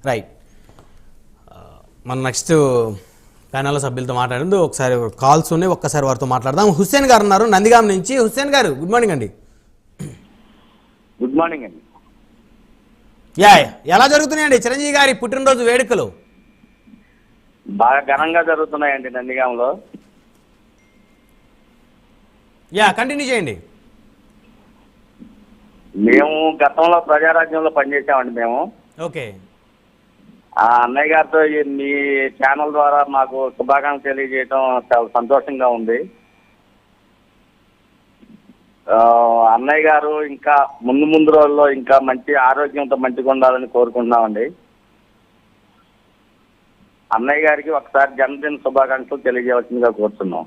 Right. మన next panel సభ్యులతో మాట్లాడేందుకు ఒకసారి కాల్స్ ఉన్నాయి, ఒక్కసారి వారితో మాట్లాడదాం. హుస్సేన్ గారు ఉన్నారు నందిగాం నుంచి. హుస్సేన్ గారు గుడ్ మార్నింగ్ అండి. గుడ్ మార్నింగ్ అండి. ఎలా జరుగుతున్నాయండి చిరంజీవి గారి పుట్టినరోజు వేడుకలు? బాగా ఘనంగా జరుగుతున్నాయండి నందిగాంలో. కంటిన్యూ చేయండి. మేము గతంలో ప్రజారాజ్యంలో పనిచేసామండి మేము. ఓకే. ఆ అన్నయ్య గారితో మీ ఛానల్ ద్వారా మాకు శుభాకాంక్షలు తెలియజేయడం చాలా సంతోషంగా ఉంది. అన్నయ్య గారు ఇంకా ముందు రోజుల్లో ఇంకా మంచి ఆరోగ్యంతో మంచిగా ఉండాలని కోరుకుంటున్నామండి. అన్నయ్య గారికి ఒకసారి జన్మదిన శుభాకాంక్షలు తెలియజేయవలసిందిగా కోరుతున్నాం.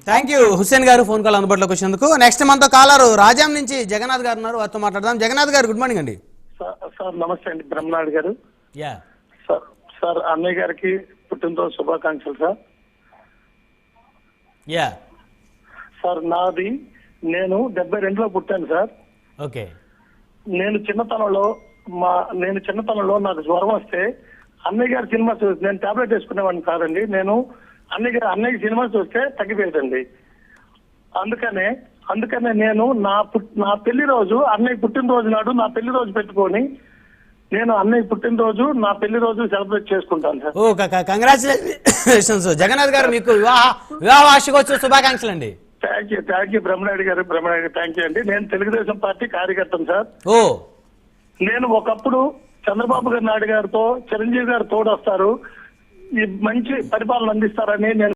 థ్యాంక్ యూ హుస్సేన్ గారు, ఫోన్ కాల్ అందుబాటులోకి వచ్చినందుకు. నెక్స్ట్ మనతో కాలరు రాజాం నుంచి జగన్నాథ్ గారు ఉన్నారు, వారితో మాట్లాడదాం. జగన్నాథ్ గారు గుడ్ మార్నింగ్ అండి. సార్ నమస్తే అండి, బ్రహ్మనాయుడు గారు. యా సార్ అన్నయ్య గారికి పుట్టినరోజు శుభాకాంక్షలు సార్. యా సార్ నేను 72లో పుట్టాను సార్. ఓకే. నేను చిన్నతనంలో నాకు జ్వరం వస్తే అన్నయ్య గారి సినిమా చూసి నేను టాబ్లెట్ వేసుకునేవాడిని కాదండి. నేను అన్నయ్య సినిమా చూస్తే తగ్గిపోయేదండి. అందుకనే నేను నా పెళ్లి రోజు అన్నయ్య పుట్టినరోజు నాడు నా పెళ్లి రోజు పెట్టుకొని నేను అన్నయ్య పుట్టినరోజు నా పెళ్లి రోజు సెలబ్రేట్ చేసుకుంటాను సార్. ఓ కంగ్రాచులేషన్స్ జగన్నాథ్ గారు, మీకు వివాహ వార్షికోత్సవ శుభాకాంక్షలు అండి. థ్యాంక్ యూ బ్రహ్మనాయుడు గారు. థ్యాంక్ యూ అండి. నేను తెలుగుదేశం పార్టీ కార్యకర్తను సార్. నేను ఒకప్పుడు చంద్రబాబు నాయుడు గారితో చిరంజీవి గారు తోడొస్తారు, ఈ మంచి పరిపాలన అందిస్తారని నేను